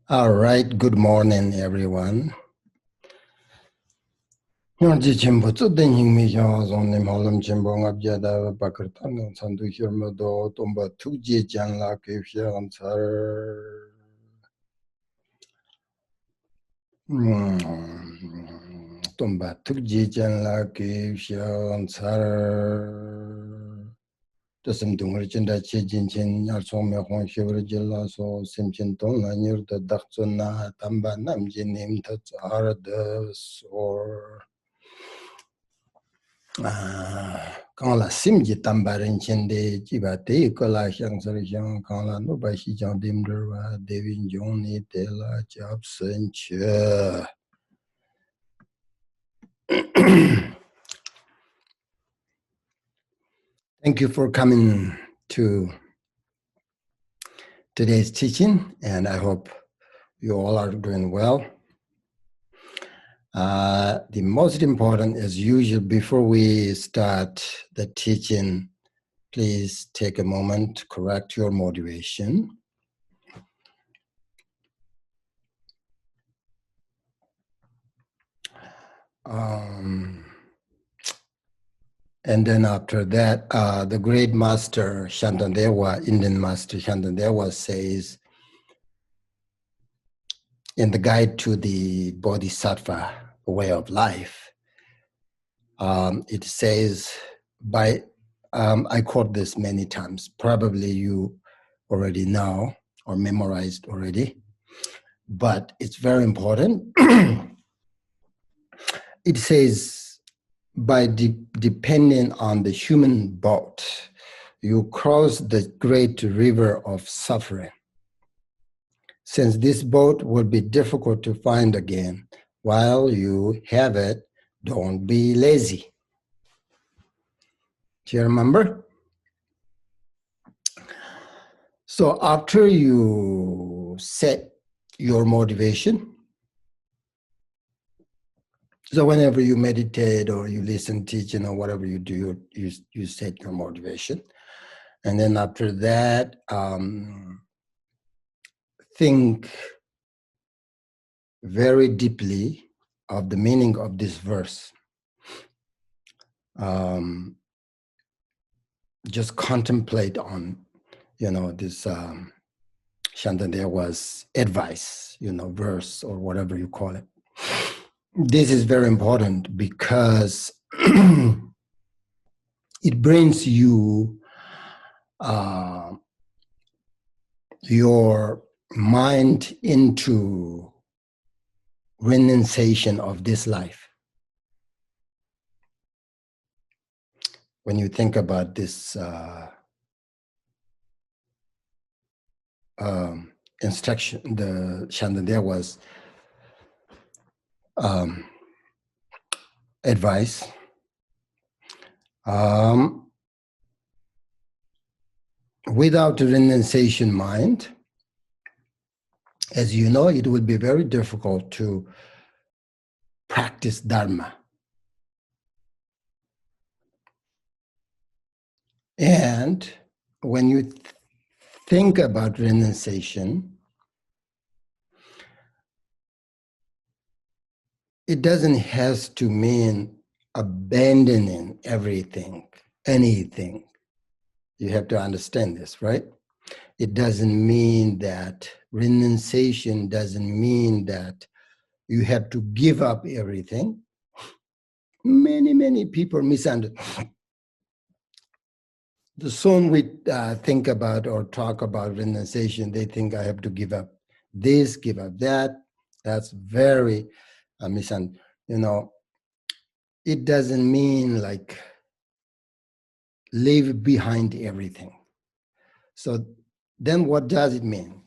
All right, good morning, everyone. Nyingma Quand la simji tambarin chende jiba te ko la hyang sar hyang quand la no ba shi jang dim derwa devin jong ni te la jab sen che. Thank you for coming to today's teaching, and I hope you all are doing well. The most important, as usual, before we start the teaching, please take a moment to correct your motivation. And then after that, the great master Shantandewa, Indian master Shantandewa says in the guide to the Bodhisattva way of life, it says I quote this many times, probably you already know or memorized already, but it's very important. It says, by depending on the human boat, you cross the great river of suffering. Since this boat will be difficult to find again, while you have it, don't be lazy. Do you remember? So after you set your motivation, so whenever you meditate or you listen teaching or whatever you do, you set your motivation. And then after that, think very deeply of the meaning of this verse. Just contemplate on, this Shantandewa's advice, verse or whatever you call it. This is very important because it brings you your mind into renunciation of this life. When you think about this instruction, the Shantandewa's advice, without a renunciation mind, as you know, it will be very difficult to practice Dharma. And when you think about renunciation, it doesn't have to mean abandoning everything, anything. You have to understand this, right? It doesn't mean that renunciation doesn't mean that you have to give up everything. Many people misunderstand. The soon we think about or talk about renunciation, they think I have to give up this, give up that. That's very misunderstood. It doesn't mean like leave behind everything. So then what does it mean?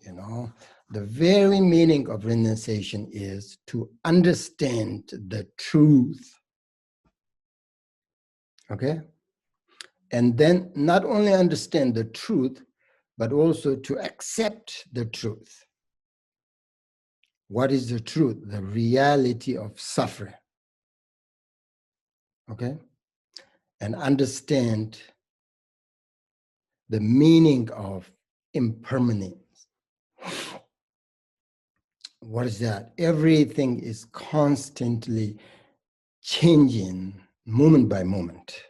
The very meaning of renunciation is to understand the truth. Okay? And then not only understand the truth, but also to accept the truth. What is the truth? The reality of suffering. Okay? And understand the meaning of impermanence. what is that? Everything is constantly changing moment by moment.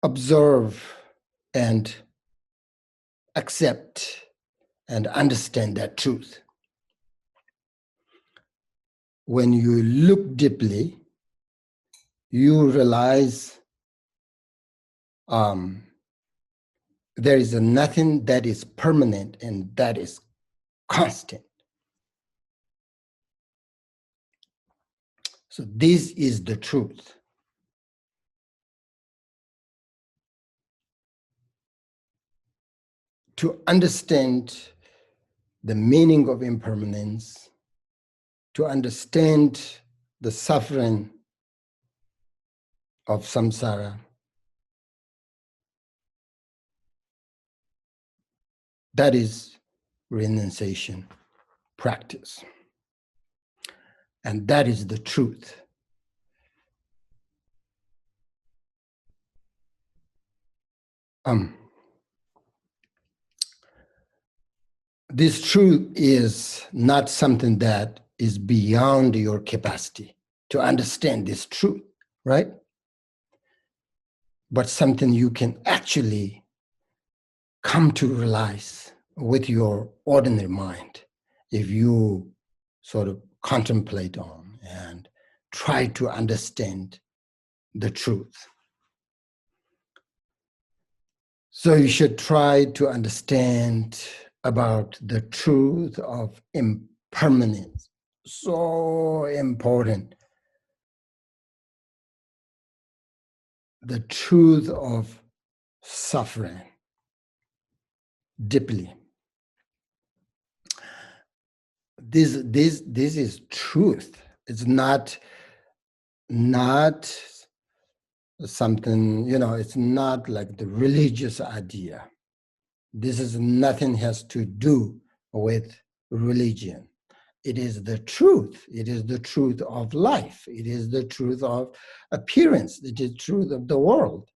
Observe and accept and understand that truth. When you look deeply, you realize there is nothing that is permanent and that is constant. So this is the truth. To understand the meaning of impermanence, to understand the suffering of samsara, that is renunciation practice. And that is the truth. This truth is not something that is beyond your capacity to understand this truth, right? But something you can actually come to realize with your ordinary mind if you sort of contemplate on and try to understand the truth. So you should try to understand about the truth of impermanence. So important. The truth of suffering deeply. This is truth. It's not something, it's not like the religious idea. This is nothing has to do with religion. It is the truth. It is the truth of life. It is the truth of appearance. It is the truth of the world.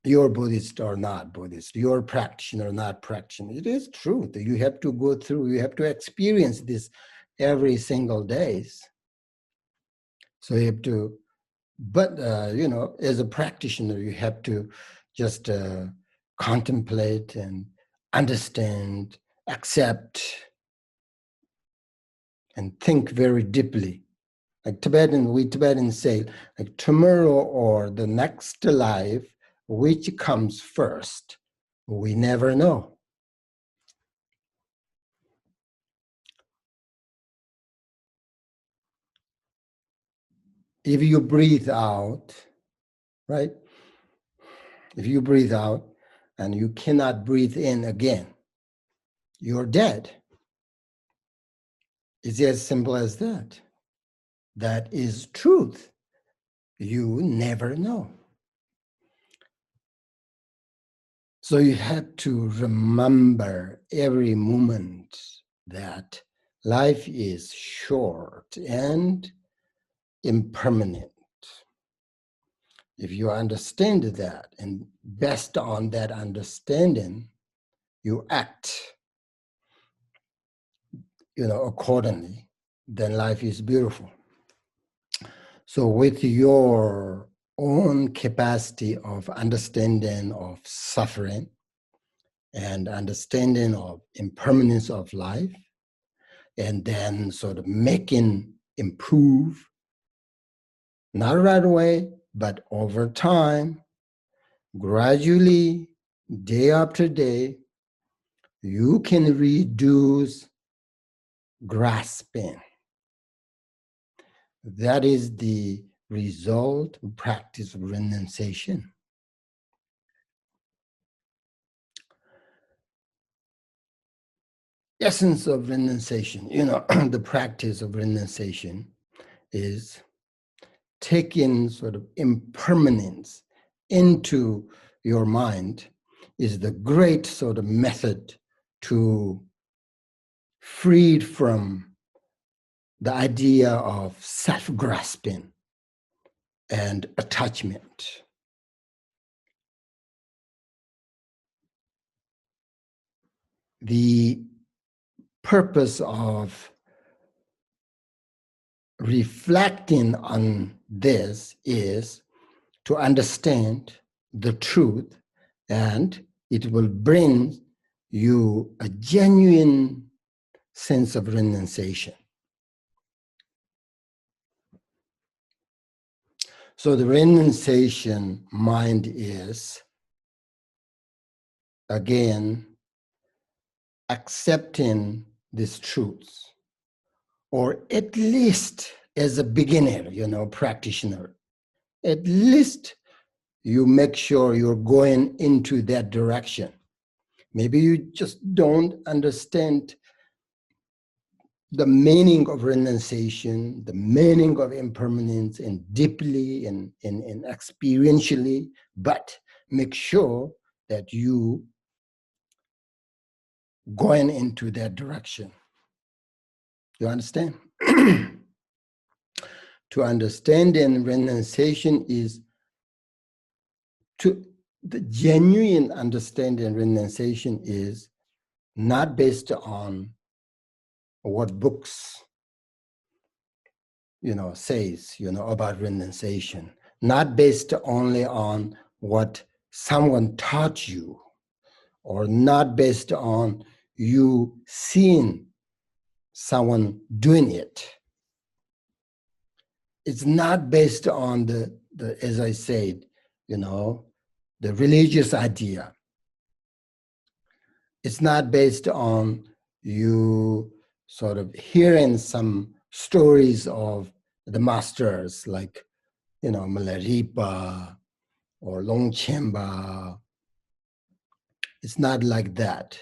You're Buddhist or not Buddhist, you're practitioner or not practitioner. It is truth. You have to go through, you have to experience this every single day. So you have to, but as a practitioner, you have to just contemplate and understand, accept, and think very deeply. Like we Tibetans say, like tomorrow or the next life, which comes first, we never know. If you breathe out, right? If you breathe out and you cannot breathe in again, you're dead. It's as simple as that. That is truth. You never know. So you have to remember every moment that life is short and impermanent. If you understand that, and based on that understanding, you act, accordingly, then life is beautiful. So with your own capacity of understanding of suffering and understanding of impermanence of life, and then sort of making improve, not right away, but over time, gradually, day after day, you can reduce grasping. That is the result of practice of renunciation. Essence of renunciation, the practice of renunciation is taking sort of impermanence into your mind is the great sort of method to free from the idea of self-grasping and attachment. the purpose of reflecting on this is to understand the truth, and it will bring you a genuine sense of renunciation. So the renunciation mind is, again, accepting these truths, or at least as a beginner, practitioner, at least you make sure you're going into that direction. Maybe you just don't understand the meaning of renunciation, the meaning of impermanence, and deeply and experientially, but make sure that you going into that direction. You understand? To understand in renunciation is the genuine understanding renunciation is not based on what books says about renunciation, not based only on what someone taught you, or not based on you seeing someone doing it. It's not based on the as I said, the religious idea. It's not based on you sort of hearing some stories of the masters like, Milarepa or Longchenpa. It's not like that.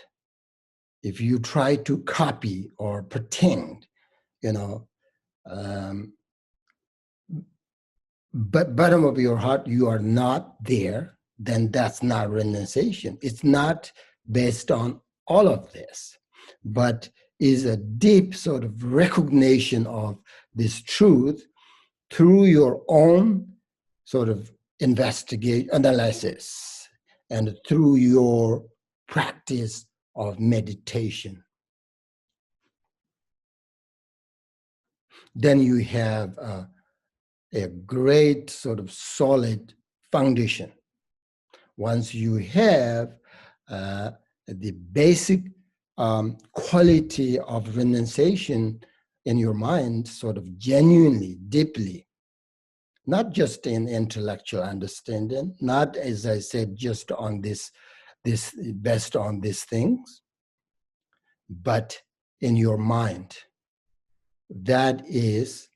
If you try to copy or pretend, but bottom of your heart, you are not there, then that's not renunciation. It's not based on all of this, but is a deep sort of recognition of this truth through your own sort of analysis, and through your practice of meditation. Then you have a great sort of solid foundation. Once you have the basic quality of renunciation in your mind, sort of genuinely, deeply, not just in intellectual understanding, not, as I said, just on this based on these things, but in your mind. That is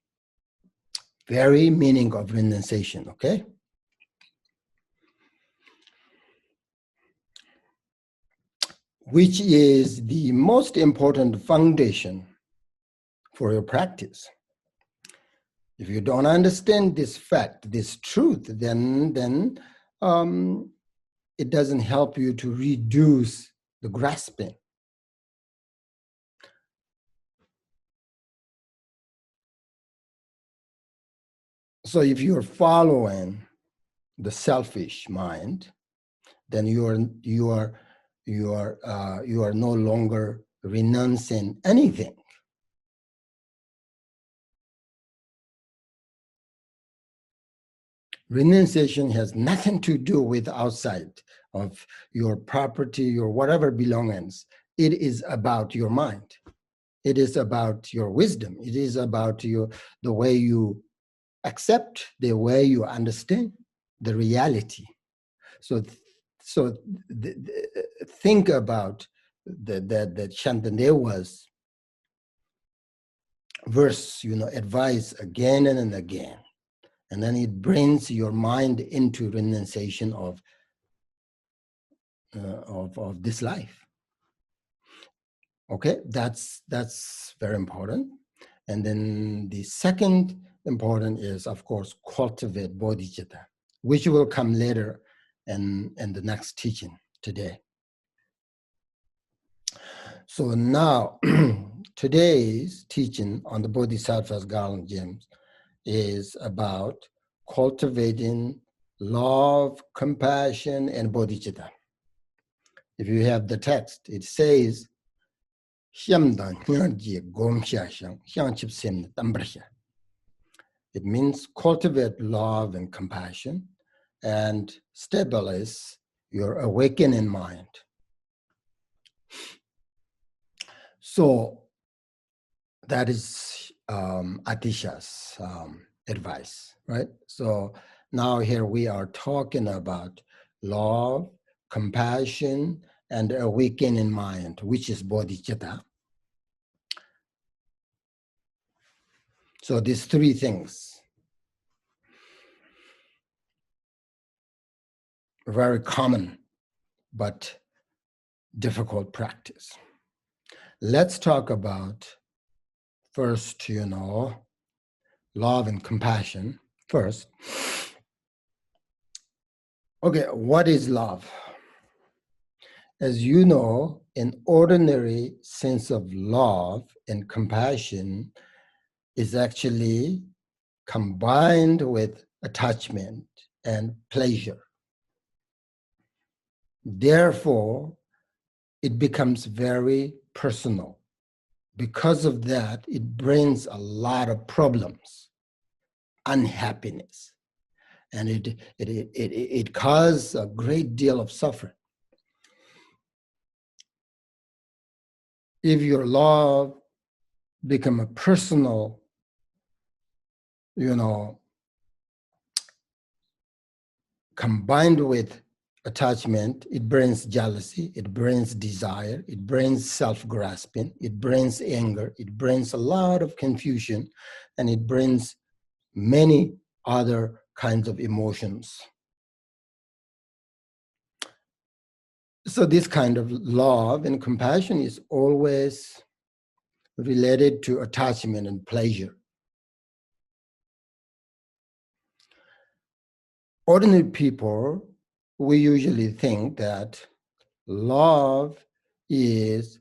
very meaning of renunciation, okay? Which is the most important foundation for your practice. If you don't understand this fact, this truth, then it doesn't help you to reduce the grasping. So if you're following the selfish mind, then you are no longer renouncing anything. Renunciation has nothing to do with outside of your property, your whatever belongings. It is about your mind. It is about your wisdom. It is about the way you accept, the way you understand the reality. So think about the Shantandeva's verse, advice again and again. And then it brings your mind into renunciation of this life. Okay, that's very important. And then the second important is, of course, cultivate bodhichitta, which will come later in the next teaching today. So now, today's teaching on the Bodhisattva's Garland gems is about cultivating love, compassion, and bodhicitta. If you have the text, it says It means cultivate love and compassion and stabilize your awakening mind. So that is Atisha's advice, right? So now here we are talking about love, compassion, and awakening mind, which is bodhichitta. So these three things, very common, but difficult practice. Let's talk about first, love and compassion first. Okay, what is love? As you know, an ordinary sense of love and compassion is actually combined with attachment and pleasure. Therefore, it becomes very personal. Because of that, it brings a lot of problems, unhappiness, and it causes a great deal of suffering. If your love become a personal, combined with attachment, it brings jealousy, it brings desire, it brings self-grasping, it brings anger, it brings a lot of confusion, and it brings many other kinds of emotions. So this kind of love and compassion is always related to attachment and pleasure. Ordinary people, we usually think that love is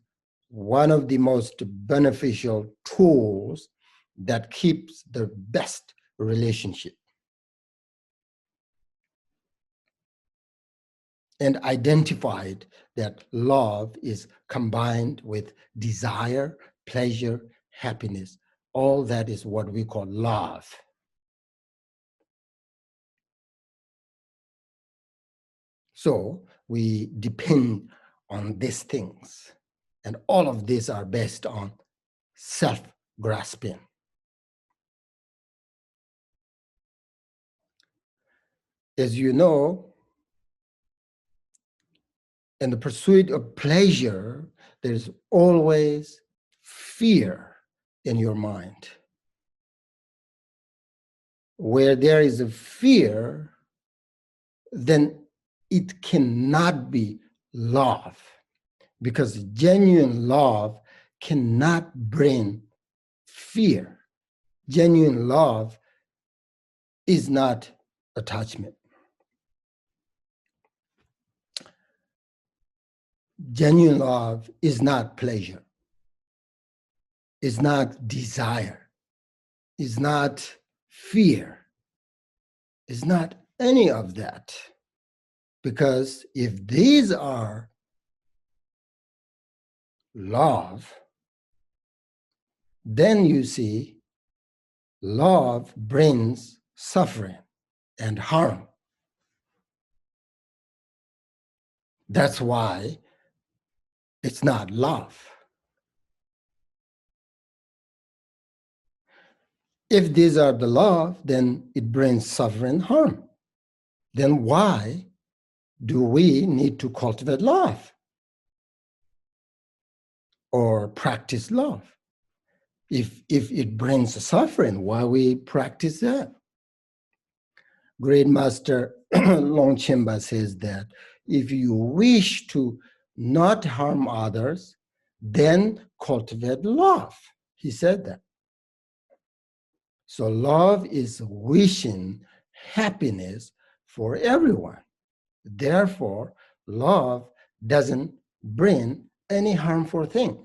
one of the most beneficial tools that keeps the best relationship. And identified that love is combined with desire, pleasure, happiness. All that is what we call love. So we depend on these things. And all of these are based on self-grasping. As you know, in the pursuit of pleasure, there's always fear in your mind. Where there is a fear, then it cannot be love, because genuine love cannot bring fear. Genuine love is not attachment. Genuine love is not pleasure, is not desire, is not fear, is not any of that. Because if these are love, then you see love brings suffering and harm. That's why it's not love. If these are the love, then it brings suffering and harm. Then why do we need to cultivate love or practice love? If it brings suffering, why we practice that? Great Master Longchenpa says that if you wish to not harm others, then cultivate love. He said that. So love is wishing happiness for everyone. Therefore, love doesn't bring any harmful thing.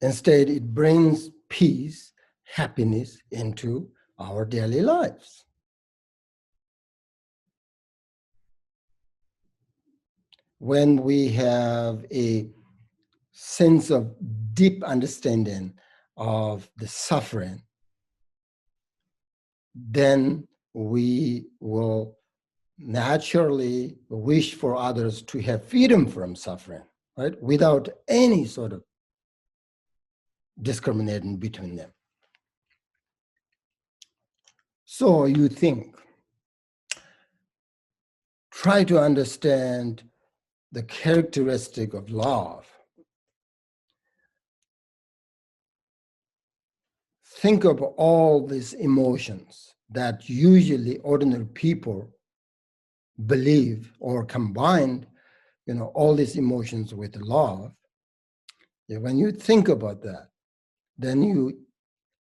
Instead, it brings peace, happiness into our daily lives. when we have a sense of deep understanding of the suffering, then we will naturally wish for others to have freedom from suffering, right? Without any sort of discriminating between them. So you think, try to understand the characteristic of love. Think of all these emotions that usually ordinary people believe or combine, all these emotions with love. When you think about that, then you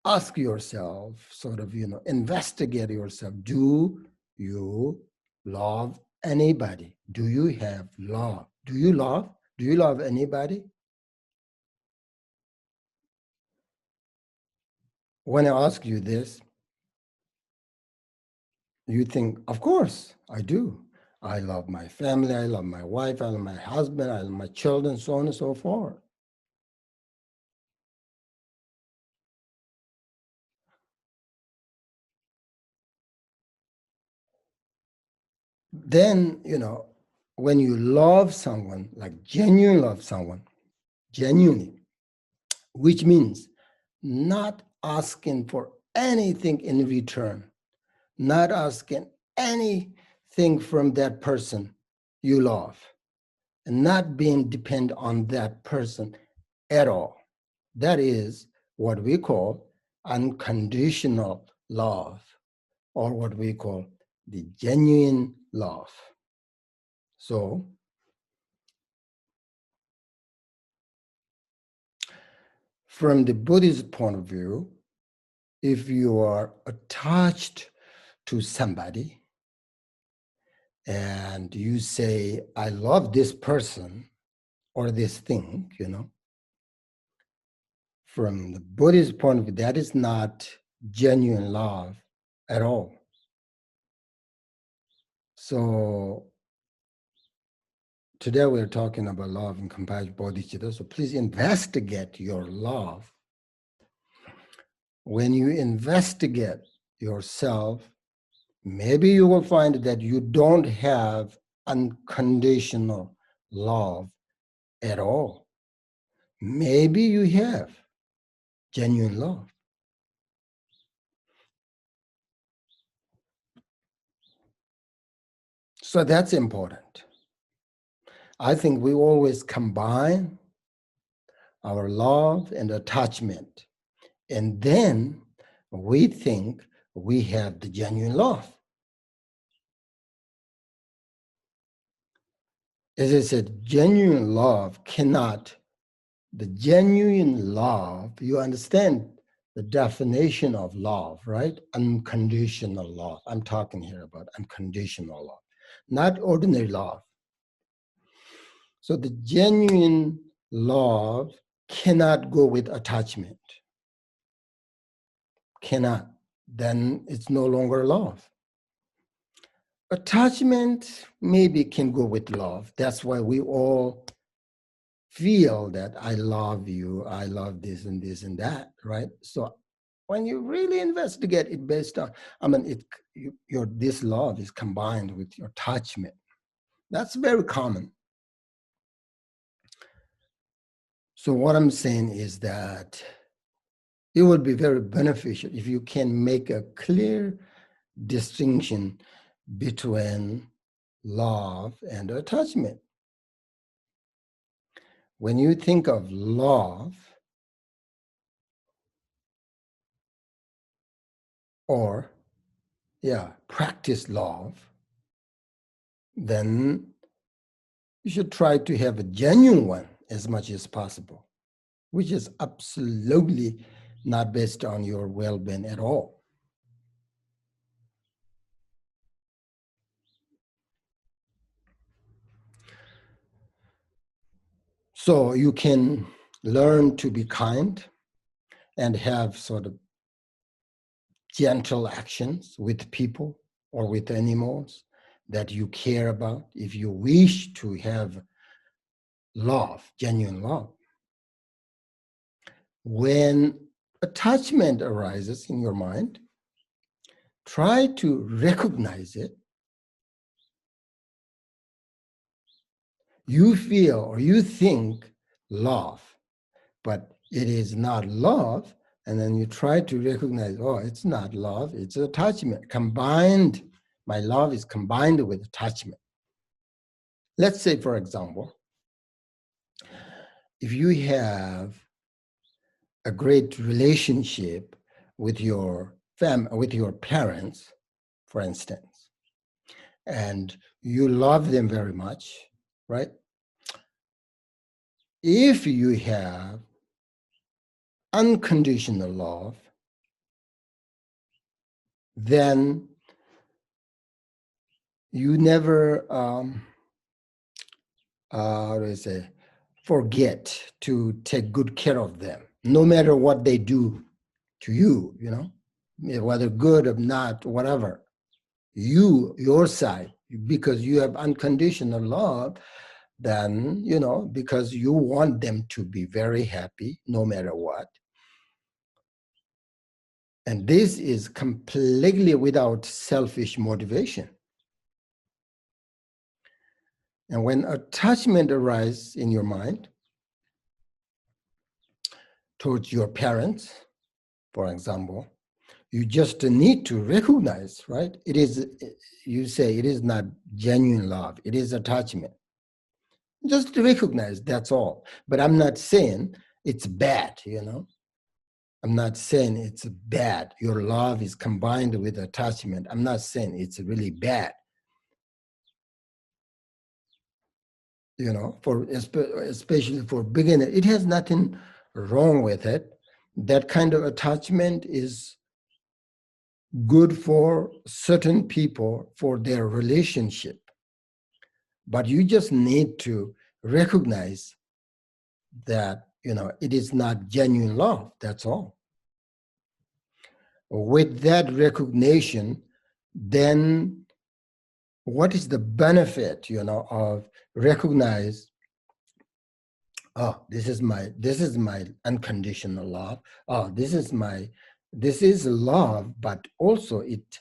ask yourself, sort of, investigate yourself. Do you love anybody? Do you have love? Do you love? Do you love anybody? When I ask you this, you think, of course, I do. I love my family, I love my wife, I love my husband, I love my children, so on and so forth. Then, when you love someone, like genuine love someone, genuinely, which means not asking for anything in return, not asking anything from that person you love, and not being dependent on that person at all. That is what we call unconditional love, or what we call the genuine love. So, from the Buddhist point of view, if you are attached to somebody and you say, I love this person or this thing, from the Buddhist point of view, that is not genuine love at all. So today we're talking about love and compassion, bodhichitta. So please investigate your love. When you investigate yourself, maybe you will find that you don't have unconditional love at all. Maybe you have genuine love. So that's important. I think we always combine our love and attachment, and then we think we have the genuine love. As I said, genuine love cannot, the genuine love, you understand the definition of love, right? Unconditional love. I'm talking here about unconditional love, not ordinary love. So the genuine love cannot go with attachment. Cannot. Then it's no longer love. Attachment maybe can go with love. That's why we all feel that I love you, I love this and that, right? So when you really investigate it based on, this love is combined with your attachment. That's very common. So what I'm saying is that it would be very beneficial if you can make a clear distinction between love and attachment. When you think of love, or practice love, then you should try to have a genuine one as much as possible, which is absolutely not based on your well-being at all. So you can learn to be kind and have sort of gentle actions with people or with animals. that you care about, if you wish to have love, genuine love, when attachment arises in your mind, try to recognize it. You feel or you think love, but it is not love. And then you try to recognize, oh, it's not love, it's attachment. Combined, my love is combined with attachment. Let's say, for example, if you have a great relationship with your with your parents, for instance, and you love them very much, right? If you have unconditional love, then you never, how do I say, forget to take good care of them, no matter what they do to you, you know, whether good or not, whatever. You, your side, because you have unconditional love, then, you know, because you want them to be very happy no matter what. And this is completely without selfish motivation. And when attachment arises in your mind towards your parents, for example, you just need to recognize, right? It is, you say it is not genuine love, it is attachment. Just to recognize, that's all. But I'm not saying it's bad, you know? I'm not saying it's bad. Your love is combined with attachment. I'm not saying it's really bad. You know, for especially for beginner, it has nothing wrong with it. That kind of attachment is good for certain people for their relationship. But you just need to recognize that, you know, it is not genuine love, that's all. With that recognition, then what is the benefit, you know, of recognize, oh, this is my unconditional love. Oh, this is love, but also it's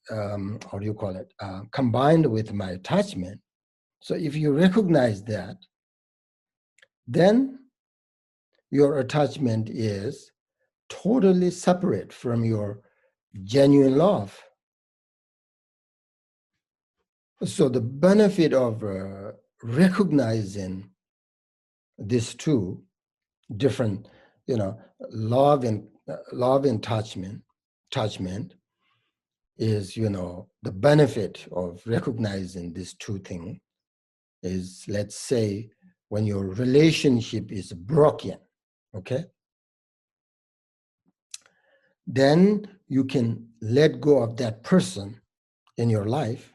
how do you call it? Combined with my attachment. So if you recognize that, then your attachment is totally separate from your genuine love. So the benefit of recognizing these two different, you know, love and attachment is, you know, the benefit of recognizing these two things is, let's say, when your relationship is broken, okay, then you can let go of that person in your life.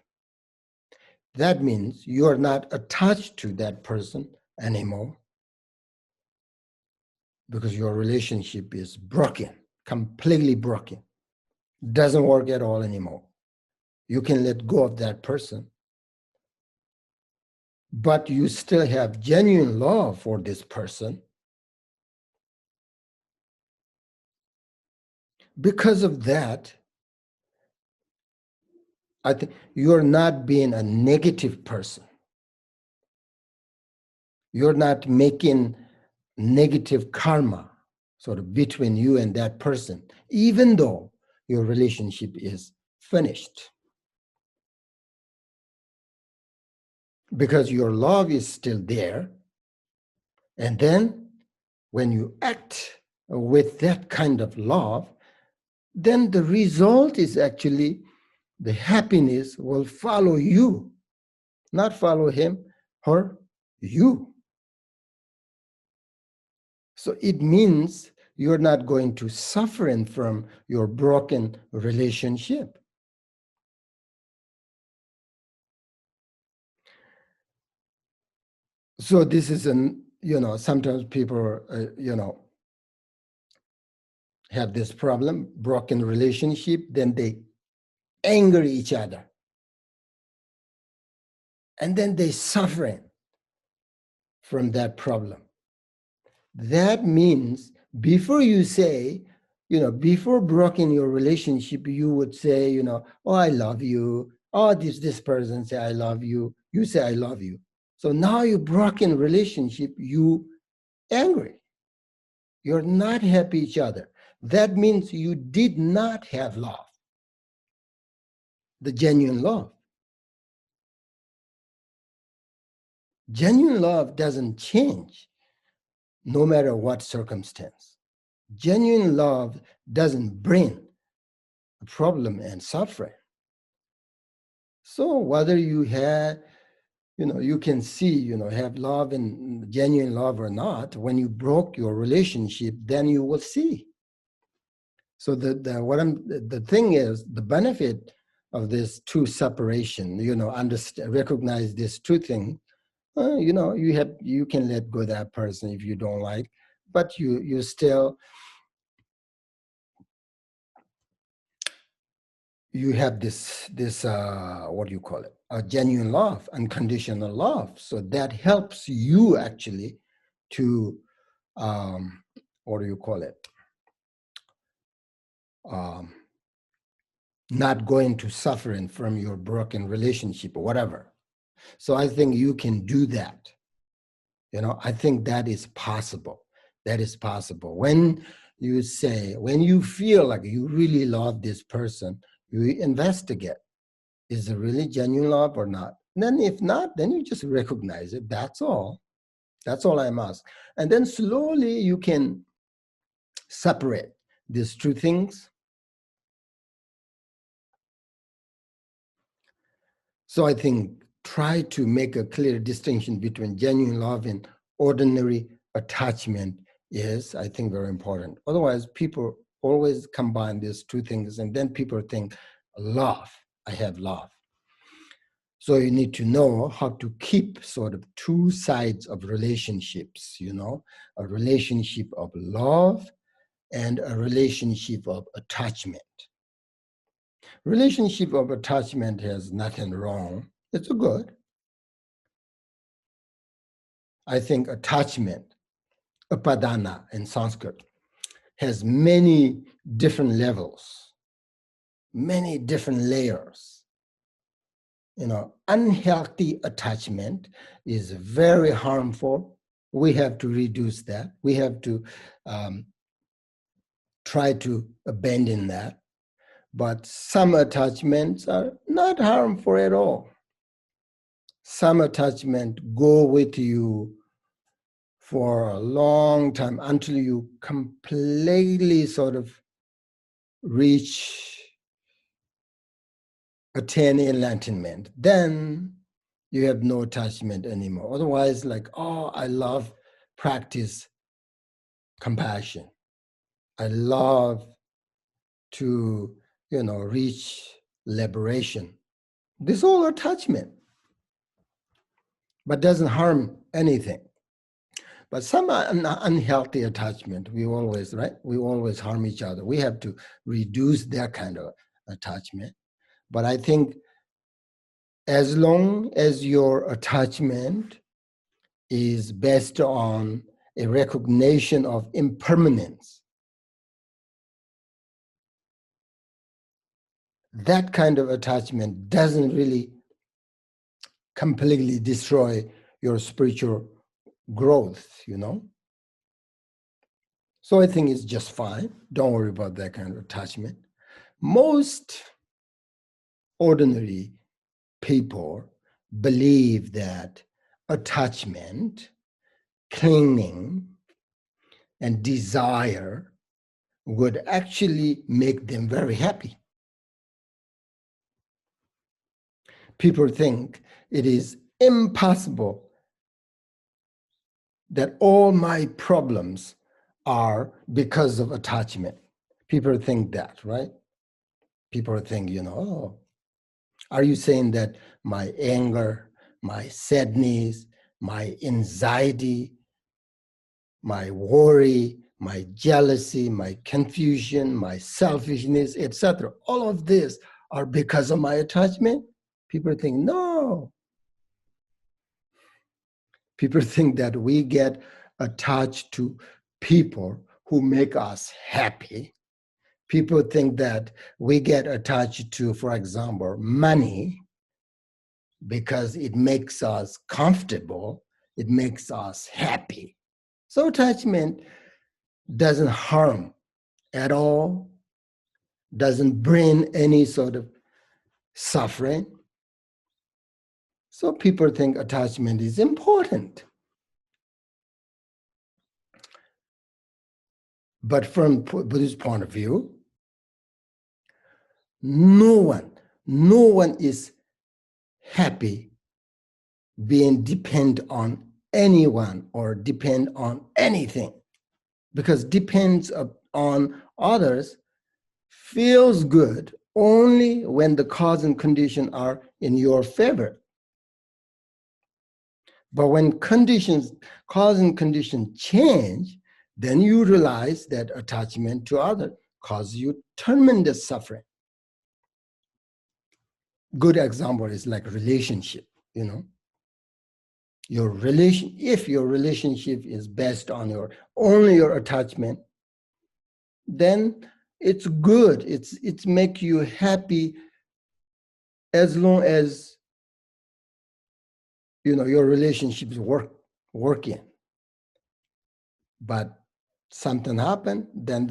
That means you are not attached to that person anymore because your relationship is broken, completely broken. Doesn't work at all anymore. You can let go of that person, but you still have genuine love for this person. Because of that, I think you're not being a negative person. You're not making negative karma sort of between you and that person, even though your relationship is finished. Because your love is still there. And then when you act with that kind of love, then the result is actually the happiness will follow you, not follow him or you. So it means you're not going to suffer from your broken relationship. So this is an, you know, sometimes people, you know, have this problem, broken relationship, then they anger each other. And then they're suffering from that problem. That means before you say, before broken your relationship, you would say, oh, I love you. Oh, this person say, I love you. You say, I love you. So now you broken relationship, you angry. You're not happy each other. That means you did not have love, the genuine love. Genuine love doesn't change no matter what circumstance. Genuine love doesn't bring a problem and suffering. So whether you have, you can see, have love and genuine love or not, when you broke your relationship, then you will see. So the thing is, the benefit of this two separation, recognize this two thing. You can let go of that person if you don't like, but you still, you have this what do you call it? A genuine love, unconditional love. So that helps you actually to, what do you call it? Not going to suffering from your broken relationship or whatever. So I think you can do that. I think that is possible. That is possible. When you feel like you really love this person, you investigate, is it really genuine love or not? And then if not, then you just recognize it. That's all. That's all I'm asking. And then slowly you can separate these two things. So I think try to make a clear distinction between genuine love and ordinary attachment is, I think, very important. Otherwise, people always combine these two things, and then people think, love, I have love. So you need to know how to keep sort of two sides of relationships, a relationship of love and a relationship of attachment. Relationship of attachment has nothing wrong. It's good. I think attachment, upadana in Sanskrit, has many different levels, many different layers. Unhealthy attachment is very harmful. We have to reduce that. We have to try to abandon that. But some attachments are not harmful at all. Some attachment go with you for a long time until you completely sort of attain enlightenment. Then you have no attachment anymore. Otherwise, like, oh, I love practice compassion. I love to, reach liberation. This is all attachment, but doesn't harm anything. But some unhealthy attachment, we always harm each other. We have to reduce that kind of attachment. But I think as long as your attachment is based on a recognition of impermanence, that kind of attachment doesn't really completely destroy your spiritual growth, So I think it's just fine. Don't worry about that kind of attachment. Most ordinary people believe that attachment, clinging, and desire would actually make them very happy. People think it is impossible that all my problems are because of attachment. People think that, right? People think, oh, are you saying that my anger, my sadness, my anxiety, my worry, my jealousy, my confusion, my selfishness, etc., all of this or because of my attachment? People think, no. People think that we get attached to people who make us happy. People think that we get attached to, for example, money because it makes us comfortable, it makes us happy. So attachment doesn't harm at all, doesn't bring any sort of suffering. So people think attachment is important. But from Buddhist point of view, no one is happy being dependent on anyone or depend on anything, because depends on others feels good only when the cause and condition are in your favor. But when cause and condition change, then you realize that attachment to others causes you tremendous suffering. Good example is like relationship, you know. If your relationship is based on only your attachment, then it's good. It's make you happy as long as your relationships working. But something happened, then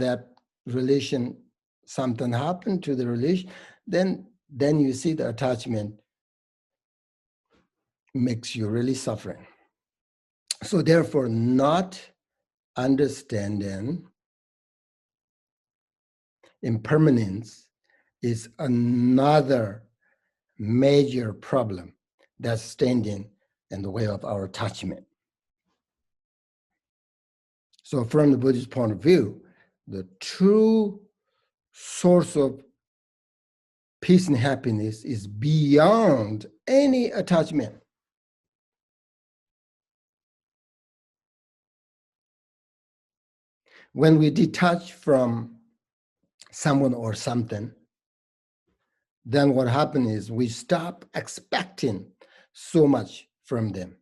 something happened to the relation, then you see the attachment makes you really suffering. So therefore, not understanding impermanence is another major problem that's standing in the way of our attachment. So from the Buddhist point of view, the true source of peace and happiness is beyond any attachment. When we detach from someone or something, then what happens is we stop expecting so much from them.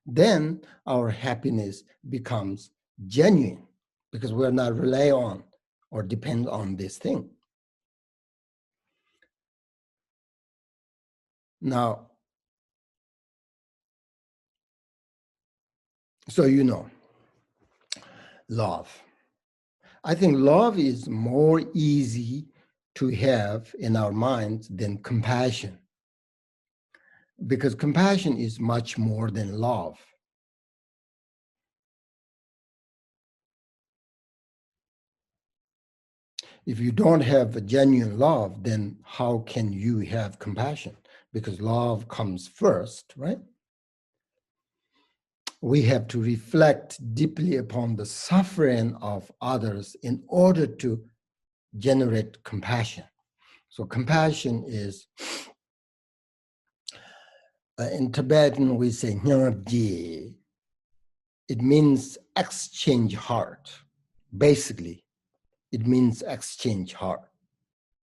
Then our happiness becomes genuine because we're not rely on or depend on this thing. Now, so love. I think love is more easy to have in our minds than compassion, because compassion is much more than love. If you don't have a genuine love, then how can you have compassion? Because love comes first, right? We have to reflect deeply upon the suffering of others in order to generate compassion. So compassion is, in Tibetan we say nyingma. It means exchange heart. Basically, it means exchange heart.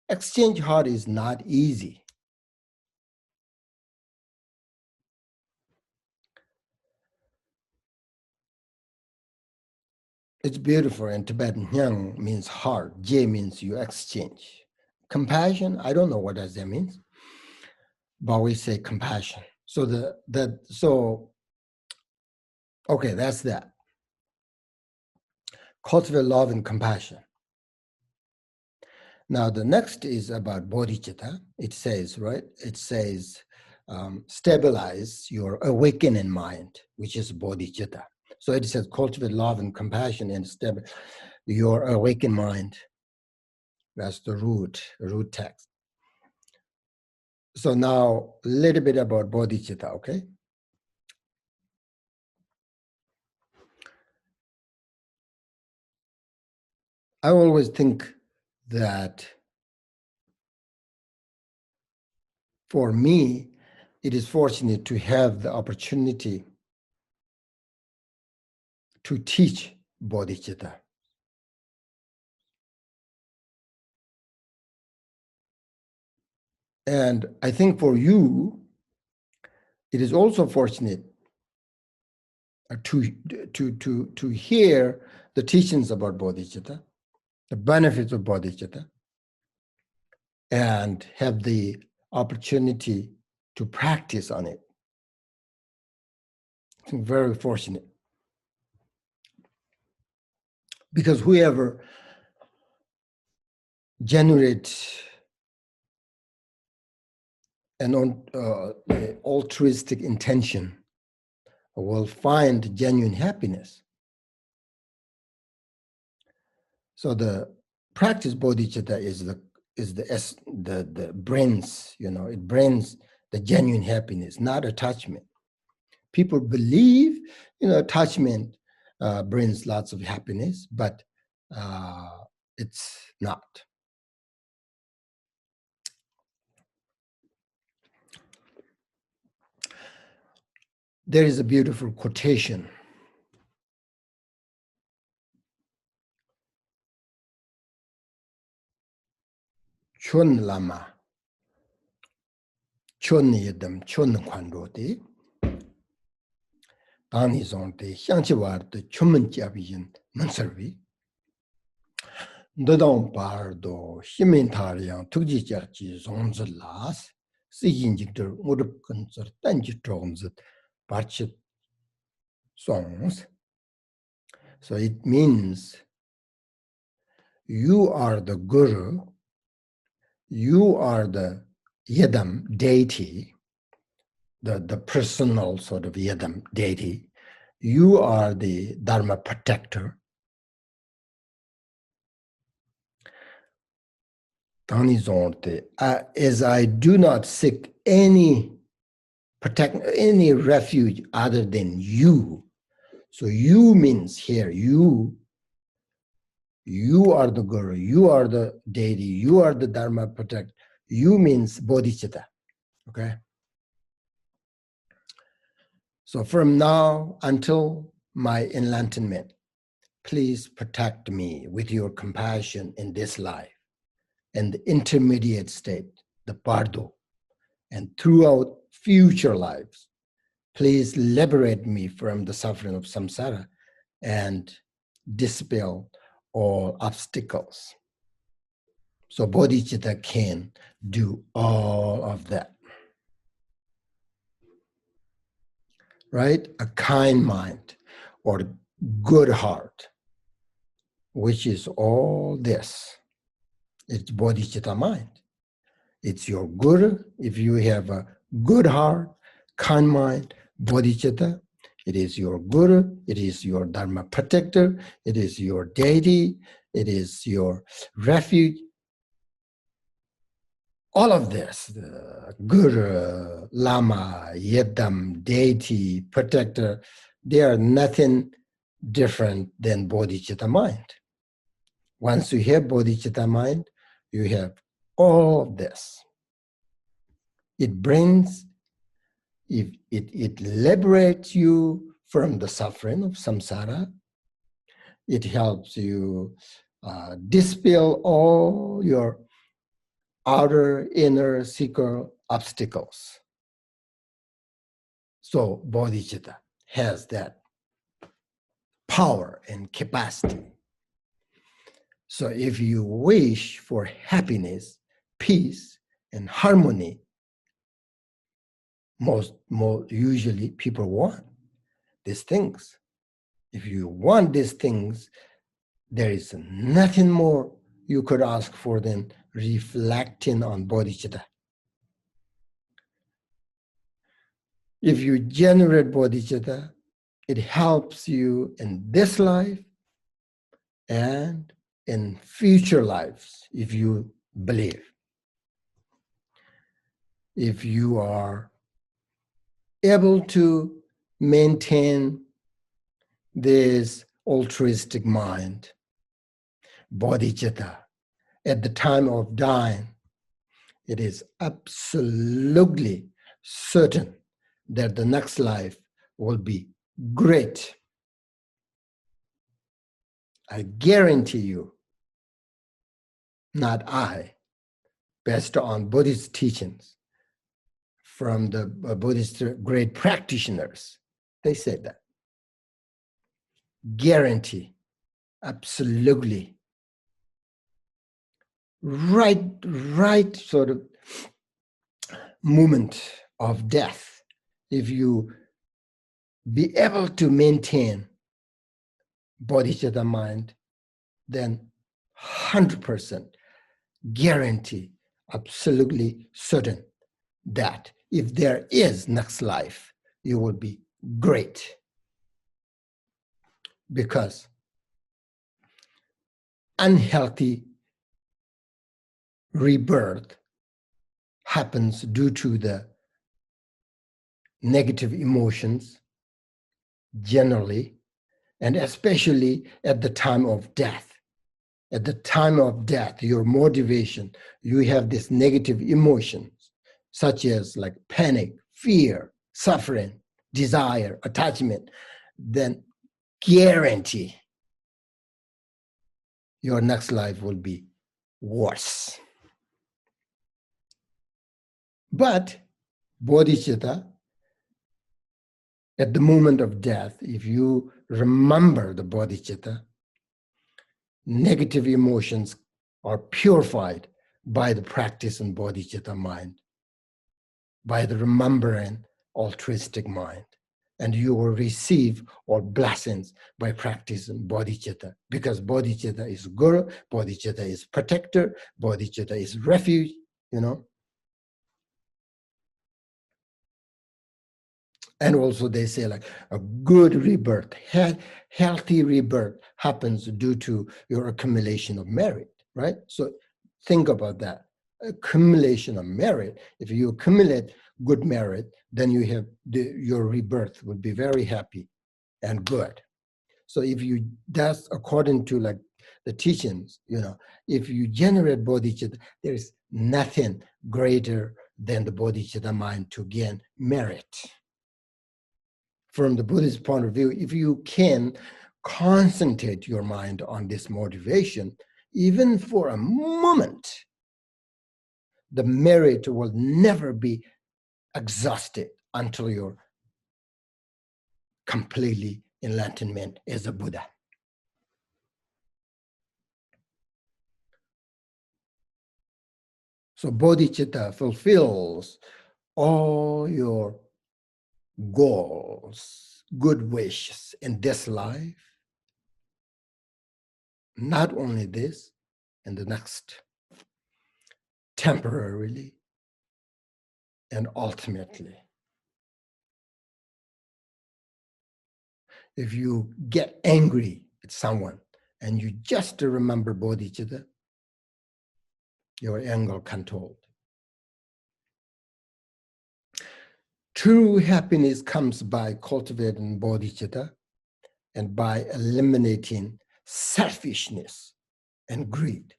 Exchange heart is not easy. It's beautiful in Tibetan. Nyang means heart. Je means you exchange. Compassion, I don't know what does that mean, but we say compassion. So okay, that's that. Cultivate love and compassion. Now the next is about bodhichitta. It says, right? It says stabilize your awakening mind, which is bodhichitta. So it says cultivate love and compassion and stabilize your awakened mind. That's the root text. So now a little bit about bodhichitta, okay? I always think that for me, it is fortunate to have the opportunity to teach bodhicitta. And I think for you, it is also fortunate to hear the teachings about bodhicitta, the benefits of bodhicitta, and have the opportunity to practice on it. I'm very fortunate. Because whoever generates an altruistic intention will find genuine happiness. So the practice bodhicitta the brings, it brings the genuine happiness, not attachment. People believe, attachment brings lots of happiness, but it's not. There is a beautiful quotation. Chon lama, chon yedam, chon kwanroti, tani zonte, hyangchi warde, chumun jabiyin, mansarvi. Dodong pardo, himin tariyang, tukji jachi zonzi las, si yinjikder urup kunzir, tanji chonzit, parchit songs. So it means you are the guru, you are the yedam, deity, the personal sort of yedam, deity. You are the Dharma protector. As I do not seek any refuge other than you. So you means here, you are the guru, you are the deity, you are the Dharma protector. You means bodhicitta, okay? So from now until my enlightenment, please protect me with your compassion in this life and the intermediate state, the bardo, and throughout future lives. Please liberate me from the suffering of samsara and dispel all obstacles. So bodhicitta can do all of that. Right? A kind mind or good heart, which is all this. It's bodhicitta mind. It's your guru. If you have a good heart, kind mind, bodhicitta, it is your guru, it is your Dharma protector, it is your deity, it is your refuge. All of this, the guru, lama, yedam, deity, protector, they are nothing different than bodhicitta mind. Once you have bodhicitta mind, you have all of this. It brings, it liberates you from the suffering of samsara. It helps you dispel all your outer, inner, secret obstacles. So bodhicitta has that power and capacity. So if you wish for happiness, peace, and harmony, most usually people want these things. If you want these things, there is nothing more you could ask for than reflecting on bodhicitta. If you generate bodhicitta, it helps you in this life and in future lives, if you believe. If you are able to maintain this altruistic mind, bodhicitta, at the time of dying, it is absolutely certain that the next life will be great. I guarantee you, not I, based on Buddhist teachings from the Buddhist great practitioners. They said that. Guarantee, absolutely. Right sort of moment of death, if you be able to maintain bodhicitta mind, then 100% guarantee, absolutely certain that if there is next life, you will be great. Because unhealthy rebirth happens due to the negative emotions generally, and especially at the time of death. At the time of death, your motivation, you have this negative emotions, such as like panic, fear, suffering, desire, attachment, then guarantee your next life will be worse. But bodhicitta, at the moment of death, if you remember the bodhicitta, negative emotions are purified by the practice in bodhicitta mind, by the remembering altruistic mind. And you will receive all blessings by practicing bodhicitta, because bodhicitta is guru, bodhicitta is protector, bodhicitta is refuge, you know. And also they say like a good rebirth, healthy rebirth happens due to your accumulation of merit, right? So think about that. Accumulation of merit. If you accumulate good merit, then you have your rebirth would be very happy and good. So if you, that's according to like the teachings, you know, if you generate bodhicitta, there is nothing greater than the bodhicitta mind to gain merit. From the Buddhist point of view, if you can concentrate your mind on this motivation, even for a moment, the merit will never be exhausted until you're completely enlightenment as a Buddha. So bodhicitta fulfills all your goals, good wishes in this life. Not only this, in the next, temporarily and ultimately. If you get angry at someone and you just remember bodhicitta, your anger controlled. True happiness comes by cultivating bodhicitta and by eliminating selfishness and greed.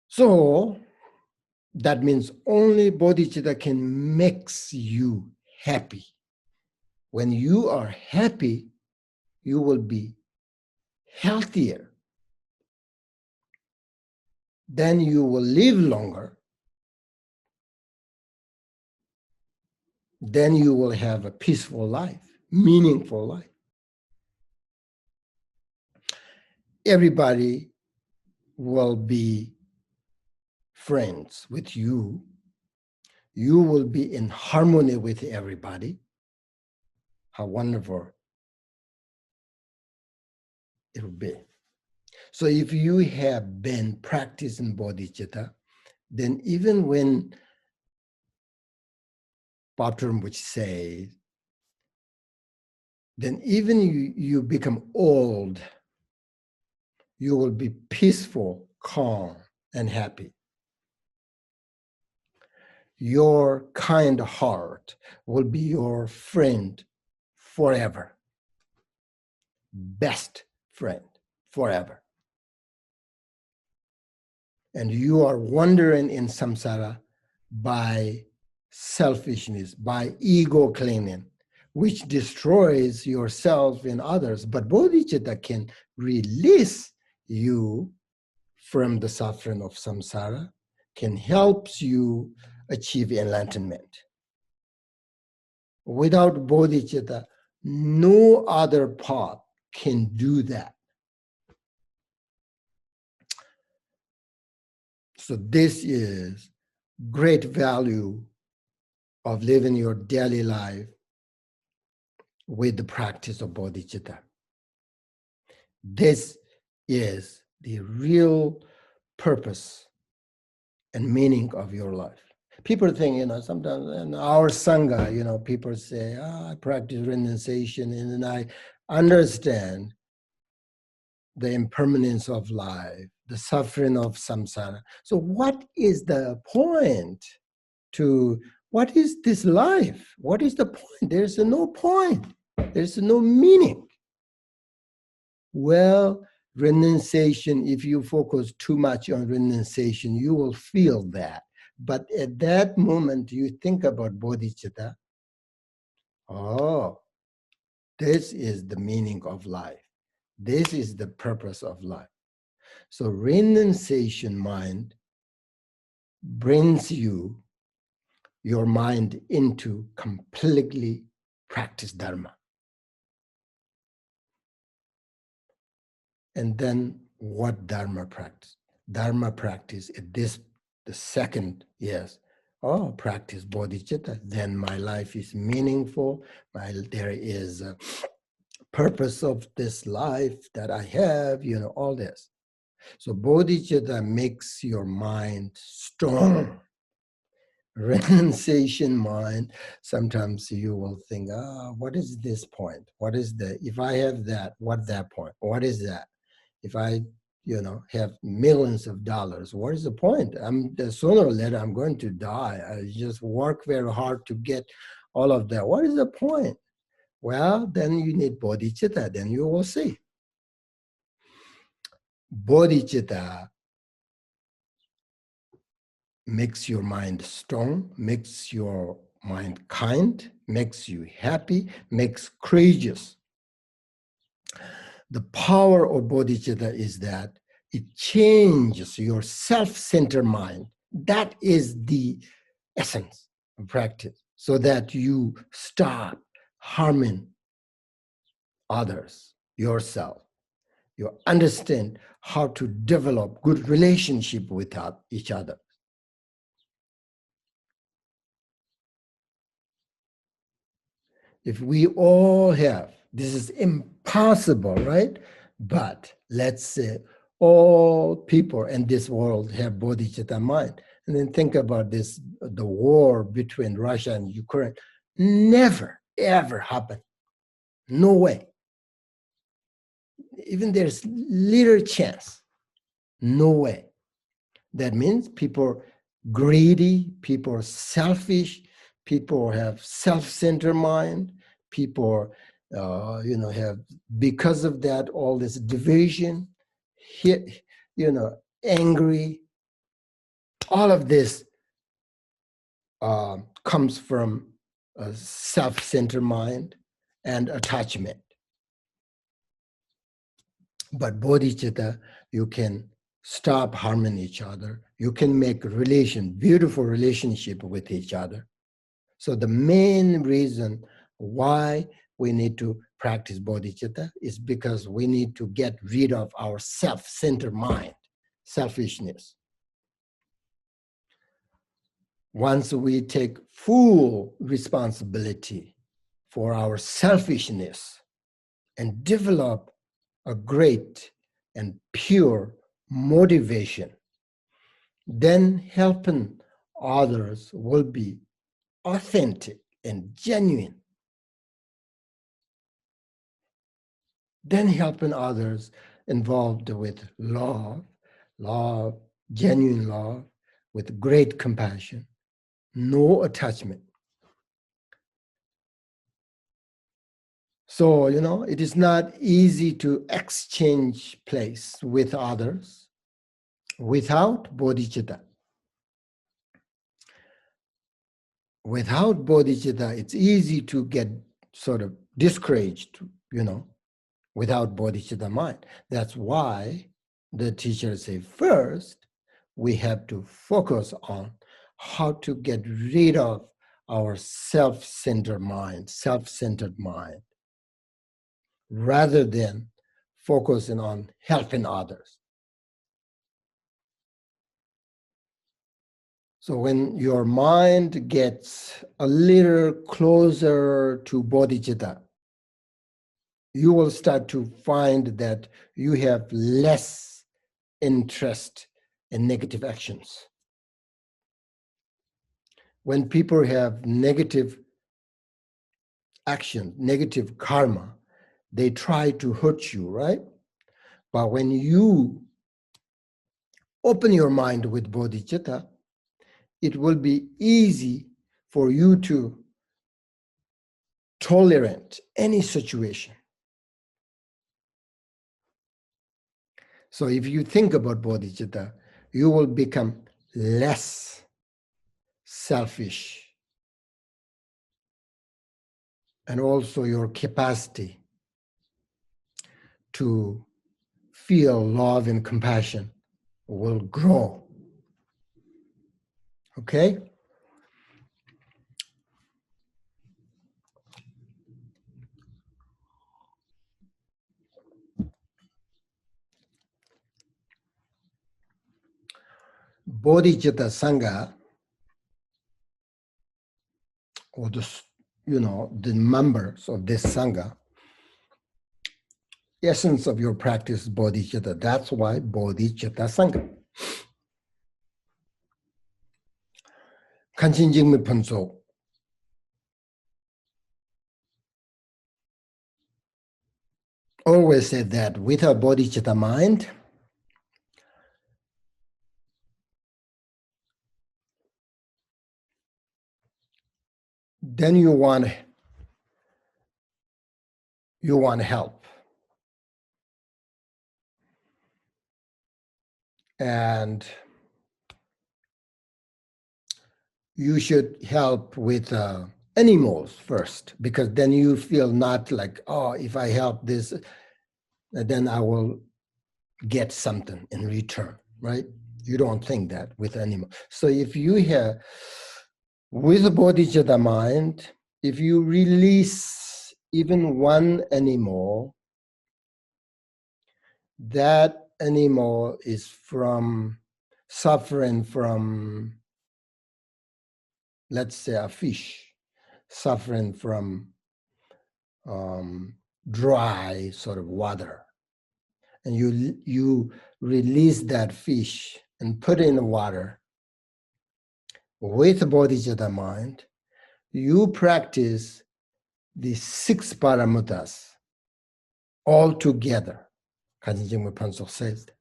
So that means only bodhicitta can make you happy. When you are happy, you will be healthier. Then you will live longer. Then you will have a peaceful life, meaningful life. Everybody will be friends with you. You will be in harmony with everybody. How wonderful it will be. So if you have been practicing bodhicitta, then even when Bhatram would say, then even you become old, you will be peaceful, calm, and happy. Your kind heart will be your friend forever. Best friend forever. And you are wandering in samsara by selfishness, by ego clinging, which destroys yourself and others. But bodhicitta can release you from the suffering of samsara, can help you achieve enlightenment. Without bodhicitta, no other path can do that. So this is great value of living your daily life with the practice of bodhicitta. This is the real purpose and meaning of your life. People think, sometimes in our Sangha, people say, I practice renunciation, and then I understand the impermanence of life, the suffering of samsara. So what is the point what is this life? What is the point? There's no point. There's no meaning. Well, renunciation, if you focus too much on renunciation, you will feel that. But at that moment, you think about bodhicitta. Oh, this is the meaning of life. This is the purpose of life. So renunciation mind brings your mind into completely practice Dharma. And then what Dharma practice? Dharma practice is the second, yes. Oh, practice bodhicitta, then my life is meaningful. There is a purpose of this life that I have, all this. So bodhicitta makes your mind strong. Renunciation mind, sometimes you will think, what is this point? What is if I have that, what's that point? What is that? If I, have millions of dollars, what is the point? Sooner or later, I'm going to die. I just work very hard to get all of that. What is the point? Well, then you need bodhicitta, then you will see. Bodhicitta makes your mind strong, makes your mind kind, makes you happy, makes courageous. The power of bodhicitta is that it changes your self-centered mind. That is the essence of practice, so that you stop harming others, yourself. You understand how to develop good relationship with each other. If we all have, this is impossible, right? But let's say all people in this world have bodhicitta mind. And then think about this, the war between Russia and Ukraine. Never, ever happened. No way. Even there's little chance. No way. That means people are greedy, people are selfish, people have self-centered mind, people have, because of that, all this division, angry. All of this comes from a self-centered mind and attachment. But bodhicitta, you can stop harming each other. You can make beautiful relationship with each other. So the main reason why we need to practice bodhicitta is because we need to get rid of our self-centered mind, selfishness. Once we take full responsibility for our selfishness and develop a great and pure motivation, then helping others will be authentic and genuine. Then helping others involved with love, genuine love, with great compassion, no attachment. So, it is not easy to exchange place with others without bodhicitta. Without bodhicitta, it's easy to get sort of discouraged, without bodhicitta mind. That's why the teacher said, first, we have to focus on how to get rid of our self-centered mind, rather than focusing on helping others. So when your mind gets a little closer to bodhicitta, you will start to find that you have less interest in negative actions. When people have negative action, negative karma, they try to hurt you, right? But when you open your mind with bodhicitta, it will be easy for you to tolerate any situation. So if you think about bodhicitta, you will become less selfish, and also your capacity to feel love and compassion will grow. Okay? Bodhicitta Sangha, or the members of this Sangha, essence of your practice is bodhicitta. That's why Bodhicitta Sangha. Kanchin Jingme Panso always said that without bodhicitta mind, then you want help. And you should help with animals first, because then you feel not like, oh, if I help this, then I will get something in return, right? You don't think that with animals. So if you have, with a bodhicitta mind, if you release even one animal, that animal is suffering from, let's say, a fish suffering from dry sort of water, and you release that fish and put it in the water with bodhicitta mind, you practice the 6 paramutas all together. Kanchen Jingme Panso says that,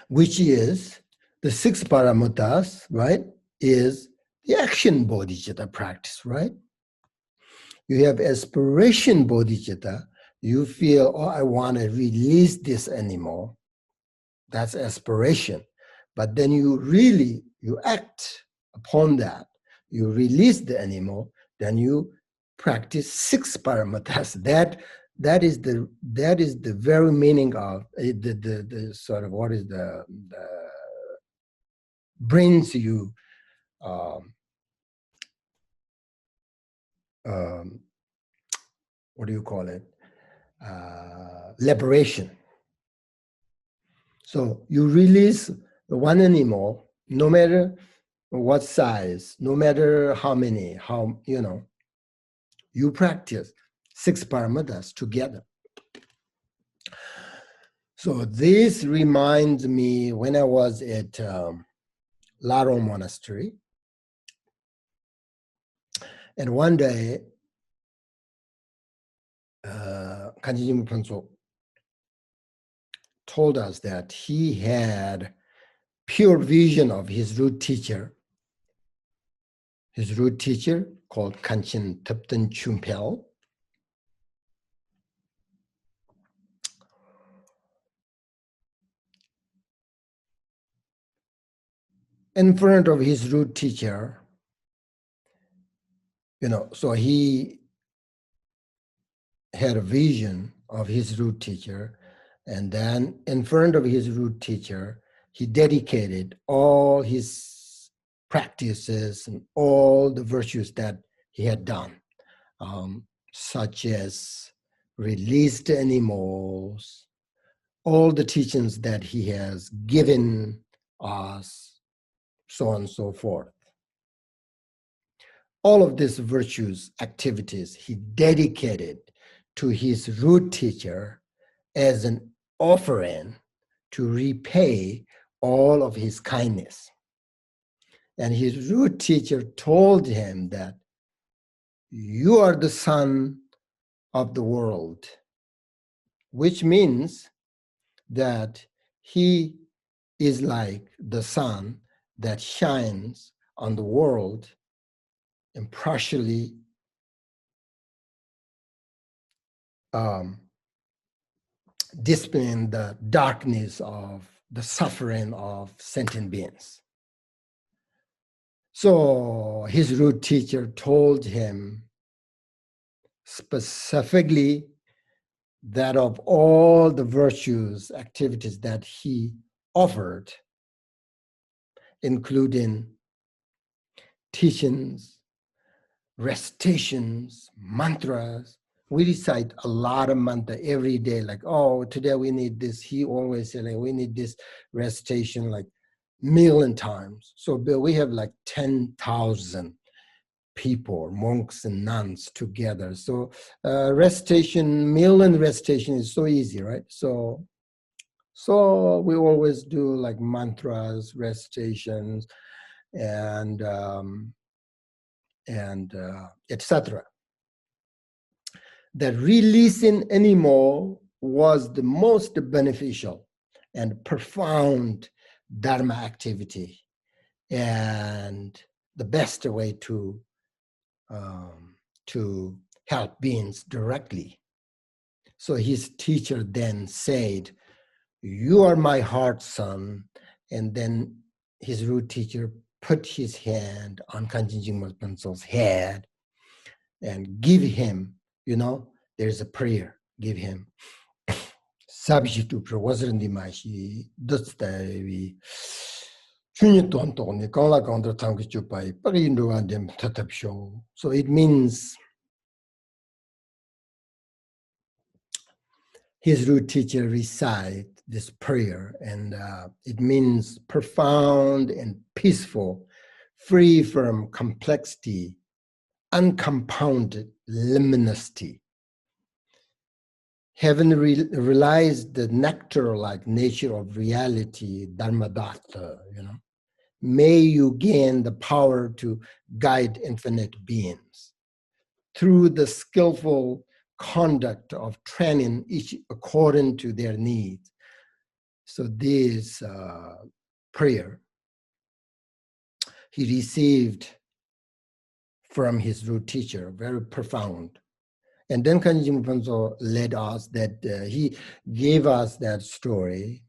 which is the 6 paramutas, right, is the action bodhicitta practice, right? You have aspiration bodhicitta. You feel, oh, I want to release this animal. That's aspiration. But then you act upon that. You release the animal, then you practice 6 paramatas. That is the very meaning of the sort of what is the brings you what do you call it? Liberation. So you release one animal, no matter what size, no matter how many, you practice 6 paramatas together. So this reminds me when I was at Laro Monastery, and one day, Kanchen Jingme Panso told us that he had pure vision of his root teacher called Kanchen Tupten Chumpel. In front of his root teacher, so he had a vision of his root teacher, And then in front of his root teacher, he dedicated all his practices and all the virtues that he had done, such as release the animals, all the teachings that he has given us, so on and so forth. All of these virtues activities he dedicated to his root teacher as an offering to repay all of his kindness. And his root teacher told him that you are the sun of the world, which means that he is like the sun that shines on the world, impartially displaying the darkness of the suffering of sentient beings. So his root teacher told him specifically that of all the virtues, activities that he offered, including teachings, recitations, mantras. We recite a lot of mantra every day, like, oh, today we need this. He always said, like, we need this recitation like million times. So we have like 10,000 people, monks and nuns together. So million recitation is so easy, right? So we always do like mantras, recitations, and etc. That releasing animal was the most beneficial and profound Dharma activity, and the best way to help beings directly. So his teacher then said, "You are my heart, son." And then his root teacher put his hand on Kanchen Jigme Panso's head and give him, there's a prayer, give him. Sabjitu prawazrandi mashi dutstavi chunyi tontoni kongla kondra tangi chupai parindo andem tatapsho. So it means his root teacher recite this prayer, and it means profound and peaceful, free from complexity, uncompounded luminosity. Having realized the nectar-like nature of reality, Dharmadatta, may you gain the power to guide infinite beings through the skillful conduct of training each according to their needs. So this prayer he received from his root teacher, very profound. And then Kanchen Jigme Panso led us that he gave us that story,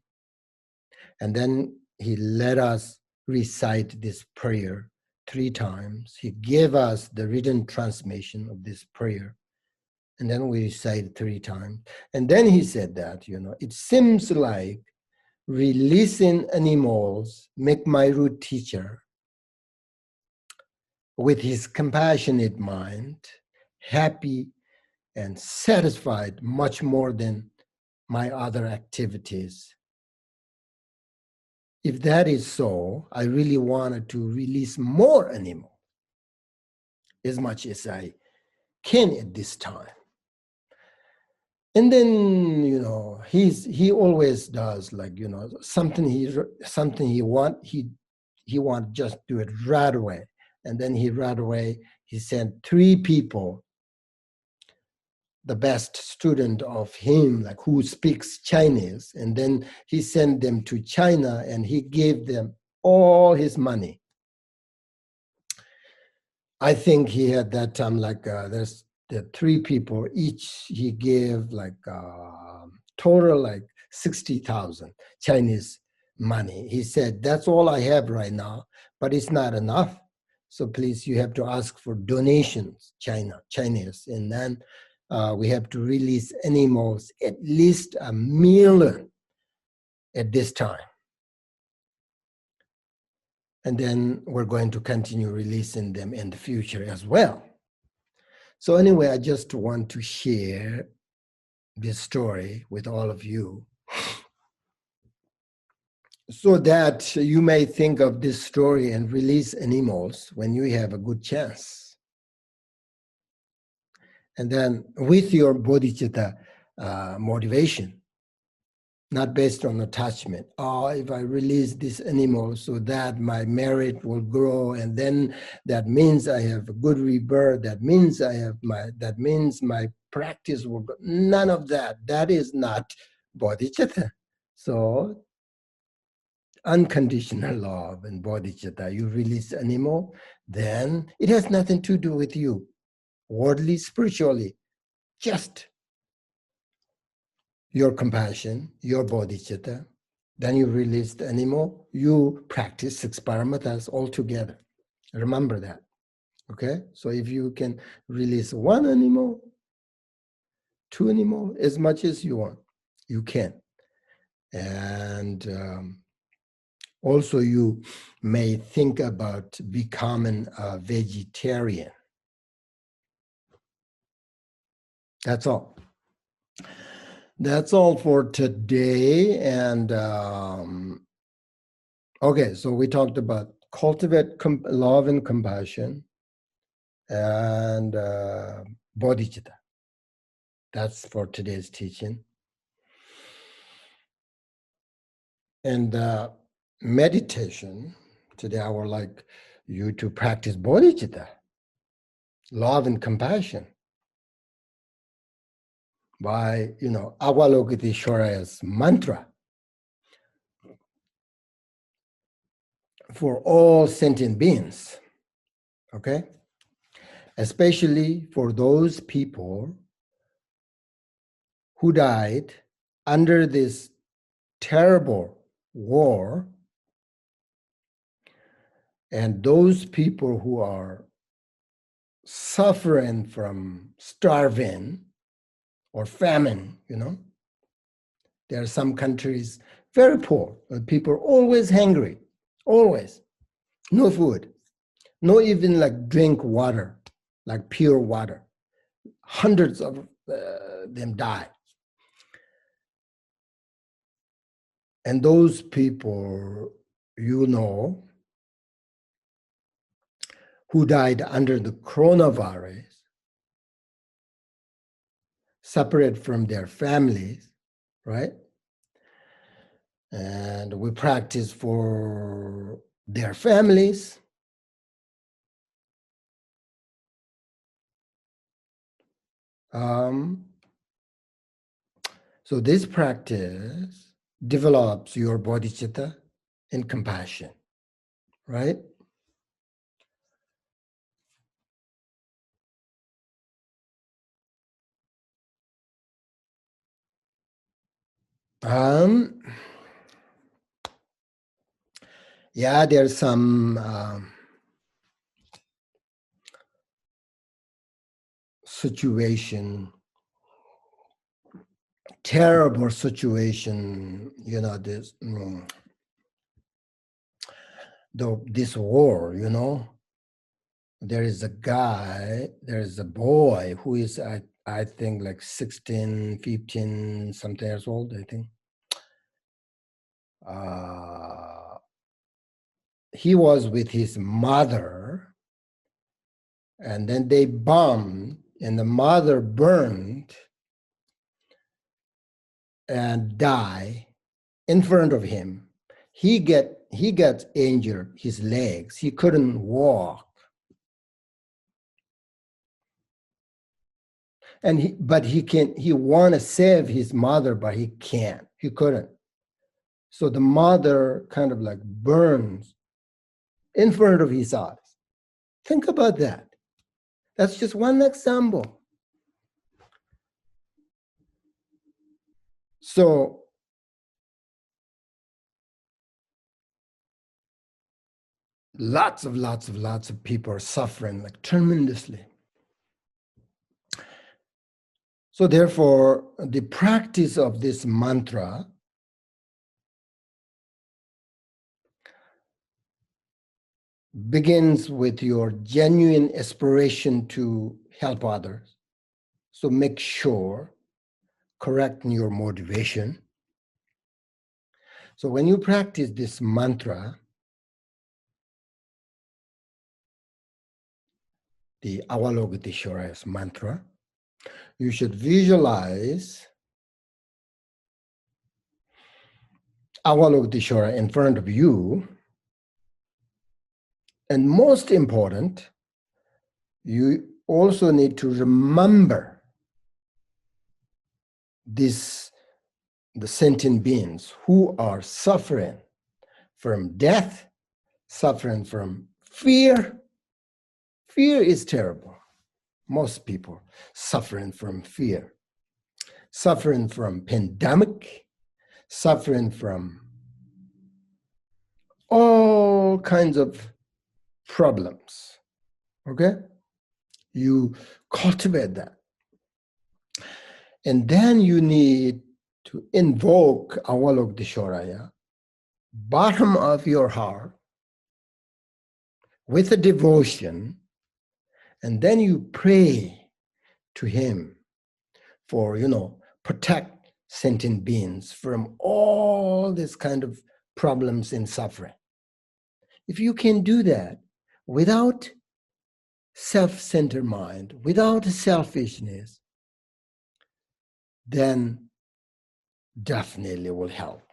and then he let us recite this prayer 3 times. He gave us the written transmission of this prayer, and then we recited 3 times. And then he said that, it seems like releasing animals make my root teacher, with his compassionate mind, happy and satisfied much more than my other activities. If that is so, I really wanted to release more animals as much as I can at this time. And then, he always does, like, something he want just do it right away. And then he sent 3 people, the best student of him, like who speaks Chinese, and then he sent them to China and he gave them all his money. I think he had that time like there's the 3 people, each he gave like total like 60,000 Chinese money. He said, that's all I have right now, but it's not enough. So please, you have to ask for donations, Chinese. And then we have to release animals, at least 1,000,000 at this time. And then we're going to continue releasing them in the future as well. So anyway, I just want to share this story with all of you so that you may think of this story and release animals when you have a good chance. And then with your bodhicitta motivation, not based on attachment. Oh, if I release this animal so that my merit will grow, and then that means I have a good rebirth, that means my practice will go. None of that. That is not bodhicitta. So unconditional love and bodhicitta, you release animal, then it has nothing to do with you, worldly, spiritually, just your compassion, your bodhicitta. Then you release the animal, you practice 6 paramatas all together. Remember that, okay? So if you can release 1 animal, 2 animal, as much as you want, you can. And also you may think about becoming a vegetarian. That's all. That's all for today. And okay, so we talked about cultivate love and compassion and bodhicitta. That's for today's teaching. And meditation, today I would like you to practice bodhicitta, love and compassion, by, Avalokiteshvaraya's mantra for all sentient beings, okay? Especially for those people who died under this terrible war, and those people who are suffering from starving or famine, There are some countries very poor, people are always hungry, always. No food, no even like drink water, like pure water. Hundreds of them die. And those people, who died under the coronavirus, separate from their families, right? And we practice for their families. So this practice develops your bodhicitta and compassion, right? Yeah, there's some situation, terrible situation, this war, there is a boy who is, I think like 16, 15, something years old, I think. He was with his mother, and then they bombed, and the mother burned and died in front of him. He got injured, his legs. He couldn't walk. And he want to save his mother, but he can't. He couldn't. So the mother kind of like burns in front of his eyes. Think about that. That's just one example. So lots of people are suffering like tremendously. So therefore, the practice of this mantra begins with your genuine aspiration to help others. So make sure, correct your motivation. So when you practice this mantra, the Avalokiteshvara's mantra, you should visualize Avalokiteshvara in front of you. And most important, you also need to remember the sentient beings who are suffering from death, suffering from fear. Fear is terrible. Most people suffering from fear, suffering from pandemic, suffering from all kinds of problems. Okay? You cultivate that. And then you need to invoke Avalokiteshvara, bottom of your heart, with a devotion, and then you pray to him for, protect sentient beings from all this kind of problems and suffering. If you can do that without self-centered mind, without selfishness, then definitely will help.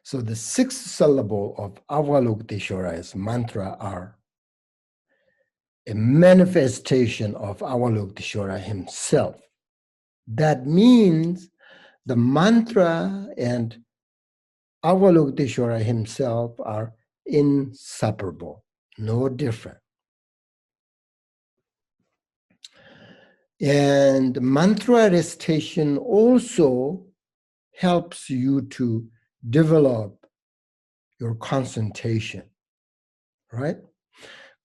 So the 6 syllables of Avalokiteshvara's mantra are a manifestation of Avalokiteshvara himself. That means the mantra and Avalokiteshvara himself are inseparable, no different. And mantra recitation also helps you to develop your concentration, right?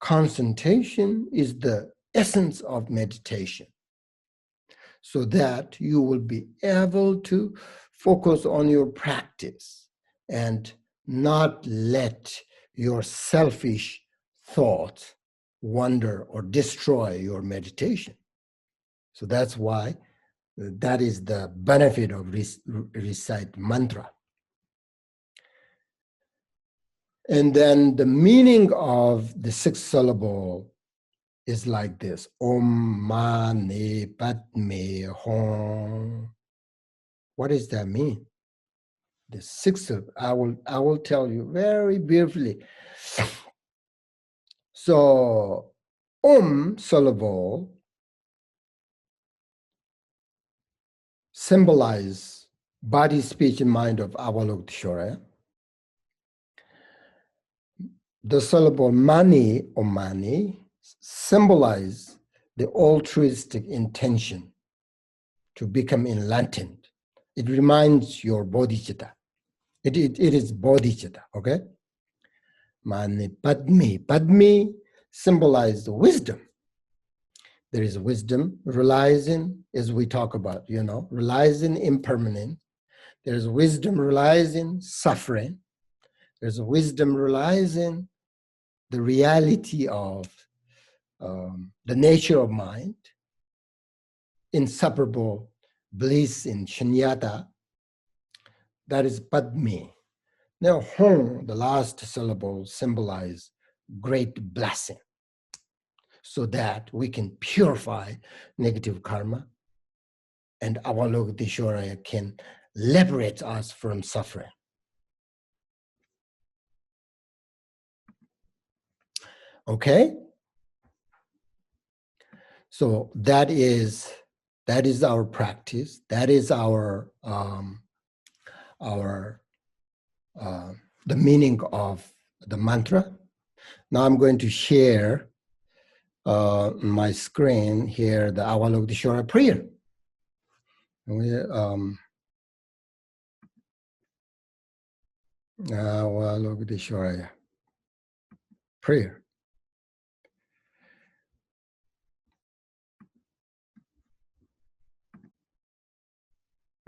Concentration is the essence of meditation, so that you will be able to focus on your practice and not let your selfish thoughts wander or destroy your meditation. So that's why that is the benefit of recite mantra. And then the meaning of the 6 syllable is like this: Om Mani Padme Hum. What does that mean? The 6th, I will tell you very briefly. So, Om syllable symbolize body, speech, and mind of Avalokiteshvara. The syllable Mani or Mani symbolize the altruistic intention to become enlightened. It reminds your bodhichitta. It is bodhichitta, okay? Mani Padme. Padme symbolizes wisdom. There is wisdom realizing, as we talk about, realizing impermanence. There's wisdom realizing suffering. There's wisdom realizing the reality of the nature of mind, inseparable bliss in shunyata. That is Padme. Now, Hum, the last syllable, symbolize great blessing, so that we can purify negative karma and Avalokiteshvara can liberate us from suffering. Okay? So that is our practice. That is our the meaning of the mantra. Now I'm going to share my screen here, the Avalokiteshvara prayer. Avalokiteshvara prayer.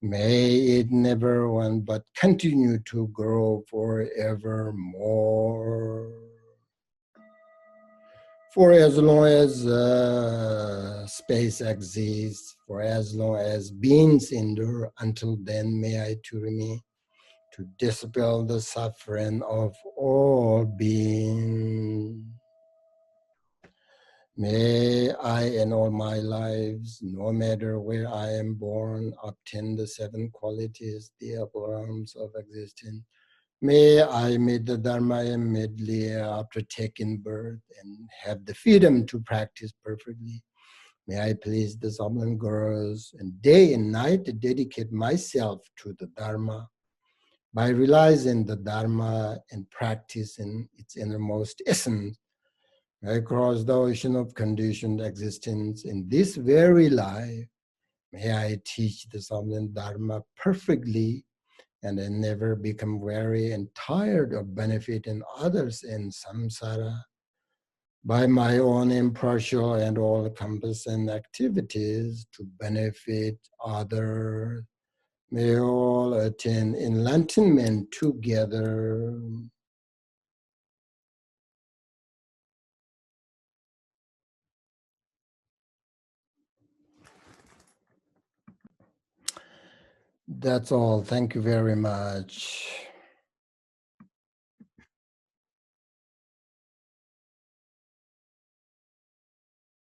May it never want but continue to grow forevermore. For as long as space exists, for as long as beings endure, until then may I to remain, to dispel the suffering of all beings. May I in all my lives, no matter where I am born, obtain the seven qualities, the upper realms of existence. May I meet the Dharma immediately after taking birth and have the freedom to practice perfectly. May I please the sublime gurus and day and night dedicate myself to the Dharma. By realizing the Dharma and practicing its innermost essence, I cross the ocean of conditioned existence in this very life. May I teach the sublime Dharma perfectly and I never become weary and tired of benefiting others in samsara. By my own impartial and all-encompassing activities to benefit others, may all attain enlightenment together. That's all. Thank you very much.